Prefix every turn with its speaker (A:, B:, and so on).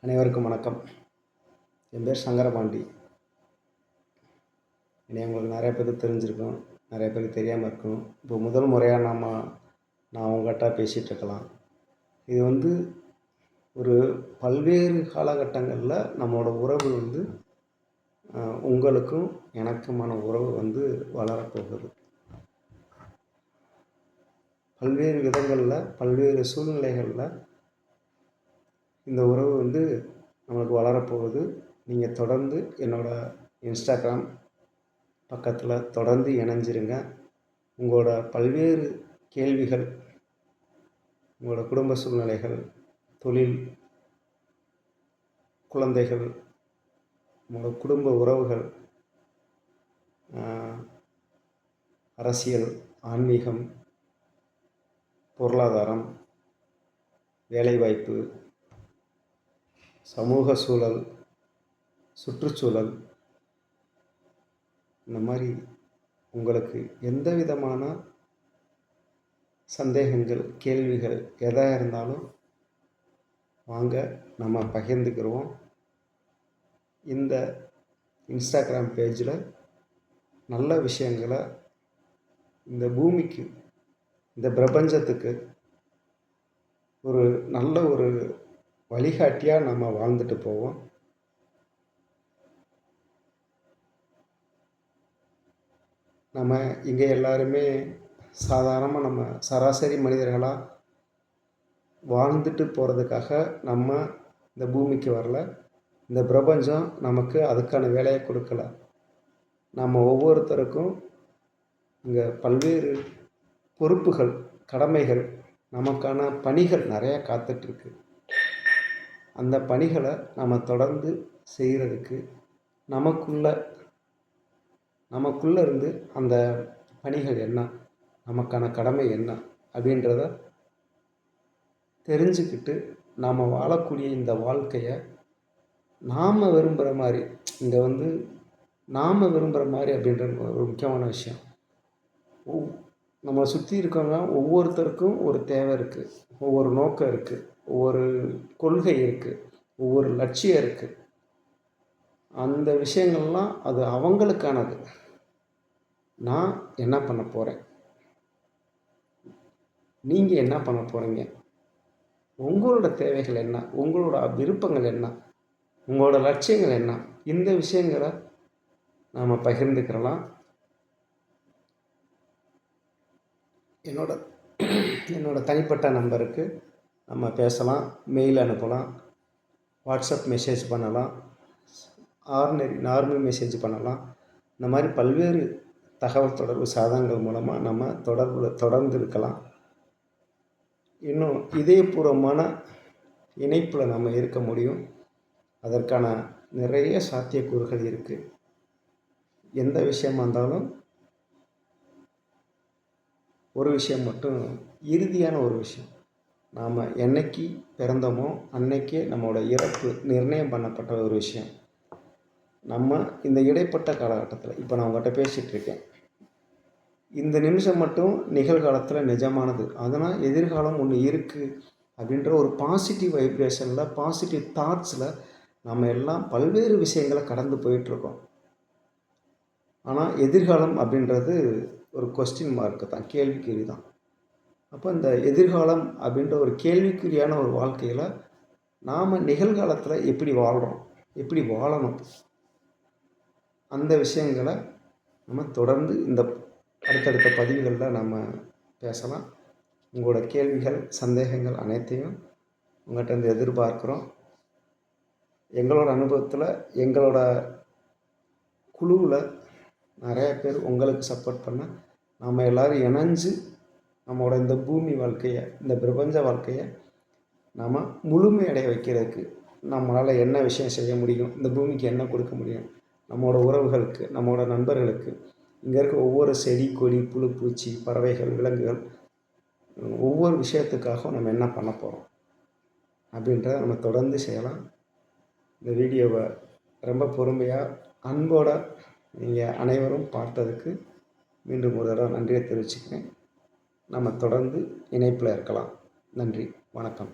A: அனைவருக்கும் வணக்கம். என் பேர் சங்கரபாண்டி. என்னை உங்களுக்கு நிறைய பேருக்கு தெரிஞ்சிருக்கும், நிறைய பேருக்கு தெரியாமல் இருக்கும். இப்போ முதல் முறையாக நான் உங்கள்கிட்ட பேசிகிட்ருக்கலாம். இது ஒரு பல்வேறு காலகட்டங்களில் நம்மளோட உறவு உங்களுக்கும் எனக்குமான உறவு வளரப்போகுது. பல்வேறு விதங்களில், பல்வேறு சூழ்நிலைகளில் இந்த உறவு நம்மளுக்கு வளரப்போகுது. நீங்கள் தொடர்ந்து என்னோடய இன்ஸ்டாகிராம் பக்கத்தில் தொடர்ந்து இணைஞ்சிருங்க. உங்களோட பல்வேறு கேள்விகள், உங்களோட குடும்ப சூழ்நிலைகள், தொழில், குழந்தைகள், உங்களோட குடும்ப உறவுகள், அரசியல், ஆன்மீகம், பொருளாதாரம், வேலைவாய்ப்பு, சமூக சூழல், சுற்றுச்சூழல், இந்த மாதிரி உங்களுக்கு எந்த விதமான சந்தேகங்கள், கேள்விகள் எதாக இருந்தாலும் வாங்க நம்ம பகிர்ந்துக்கிடுவோம். இந்த இன்ஸ்டாகிராம் பேஜில் நல்ல விஷயங்களை இந்த பூமிக்கு, இந்த பிரபஞ்சத்துக்கு ஒரு நல்ல ஒரு வழிகாட்டியாக நம்ம வாழ்ந்துட்டு போவோம். நம்ம இங்கே எல்லாருமே சாதாரணமாக நம்ம சராசரி மனிதர்களாக வாழ்ந்துட்டு போகிறதுக்காக நம்ம இந்த பூமிக்கு வரல. இந்த பிரபஞ்சம் நமக்கு அதுக்கான வேலையை கொடுக்கல. நம்ம ஒவ்வொருத்தருக்கும் இங்கே பல்வேறு பொறுப்புகள், கடமைகள், நமக்கான பணிகள் நிறையா காத்துட்ருக்கு. அந்த பணிகளை நம்ம தொடர்ந்து செய்கிறதுக்கு நமக்குள்ளே இருந்து அந்த பணிகள் என்ன, நமக்கான கடமை என்ன அப்படின்றத தெரிஞ்சுக்கிட்டு நாம் வாழக்கூடிய இந்த வாழ்க்கையை நாம் விரும்புகிற மாதிரி, இங்கே நாம் விரும்புகிற மாதிரி அப்படின்றது ஒரு முக்கியமான விஷயம். நம்மளை சுற்றி இருக்கவங்க ஒவ்வொருத்தருக்கும் ஒரு தேவை இருக்குது, ஒவ்வொரு நோக்கம் இருக்குது, ஒவ்வொரு கொள்கை இருக்குது, ஒவ்வொரு லட்சியம் இருக்குது. அந்த விஷயங்கள்லாம் அது அவங்களுக்கானது. நான் என்ன பண்ண போகிறேன், நீங்கள் என்ன பண்ண போகிறீங்க, உங்களோட தேவைகள் என்ன, உங்களோட விருப்பங்கள் என்ன, உங்களோட லட்சியங்கள் என்ன, இந்த விஷயங்களை நாம் பகிர்ந்துக்கிறலாம். என்னோட தனிப்பட்ட நம்பருக்கு நம்ம பேசலாம், மெயில் அனுப்பலாம், வாட்ஸ்அப் மெசேஜ் பண்ணலாம், நார்மல் மெசேஜ் பண்ணலாம். இந்த மாதிரி பல்வேறு தகவல் தொடர்பு சாதனங்கள் மூலமாக நம்ம தொடர்ந்து இருக்கலாம். இன்னும் இதயபூர்வமான இணைப்பில் நம்ம இருக்க முடியும். அதற்கான நிறைய சாத்தியக்கூறுகள் இருக்குது. எந்த விஷயமா இருந்தாலும் ஒரு விஷயம் மட்டும் இறுதியான ஒரு விஷயம், நாம் என்னைக்கு பிறந்தோமோ அன்னைக்கே நம்மளோட இறப்பு நிர்ணயம் பண்ணப்பட்ட ஒரு விஷயம். நம்ம இந்த இடைப்பட்ட காலகட்டத்தில், இப்போ நான் உங்கள்கிட்ட பேசிகிட்ருக்கேன், இந்த நிமிஷம் மட்டும் நிகழ்காலத்தில் நிஜமானது. அதனால் எதிர்காலம் ஒன்று இருக்குது அப்படின்ற ஒரு பாசிட்டிவ் வைப்ரேஷனில், பாசிட்டிவ் தாட்ஸில் நம்ம எல்லாம் பல்வேறு விஷயங்களை கடந்து போயிட்டுருக்கோம். ஆனால் எதிர்காலம் அப்படின்றது ஒரு கொஸ்டின் மார்க்கு தான், கேள்விக்குறி தான். அப்போ இந்த எதிர்காலம் அப்படின்ற ஒரு கேள்விக்குறியான ஒரு வாழ்க்கையில் நாம் நிகழ்காலத்தில் எப்படி வாழ்கிறோம், எப்படி வாழணும், அந்த விஷயங்களை நம்ம தொடர்ந்து இந்த அடுத்தடுத்த பதிவுகளில் நம்ம பேசலாம். உங்களோட கேள்விகள், சந்தேகங்கள் அனைத்தையும் உங்கள்கிட்ட எதிர்பார்க்குறோம். எங்களோட அனுபவத்தில், எங்களோட குழுவில் நிறைய பேர் உங்களுக்கு சப்போர்ட் பண்ண, நம்ம எல்லோரும் இணைஞ்சு நம்மளோட இந்த பூமி வாழ்க்கையை, இந்த பிரபஞ்ச வாழ்க்கையை நாம் முழுமையடைய வைக்கிறதுக்கு நம்மளால் என்ன விஷயம் செய்ய முடியும், இந்த பூமிக்கு என்ன கொடுக்க முடியும், நம்மளோட உறவுகளுக்கு, நம்மளோட நண்பர்களுக்கு, இங்கே இருக்க ஒவ்வொரு செடி கொடி புழு பூச்சி பறவைகள் விலங்குகள், ஒவ்வொரு விஷயத்துக்காகவும் நம்ம என்ன பண்ண போகிறோம் அப்படின்றத நம்ம தொடர்ந்து செய்யலாம். இந்த வீடியோவை ரொம்ப பொறுமையாக அன்போடு நீங்கள் அனைவரும் பார்த்ததுக்கு மீண்டும் ஒரு தடவை நன்றியை தெரிவிச்சுக்கிறேன். நம்ம தொடர்ந்து இணைப்பில் இருக்கலாம். நன்றி, வணக்கம்.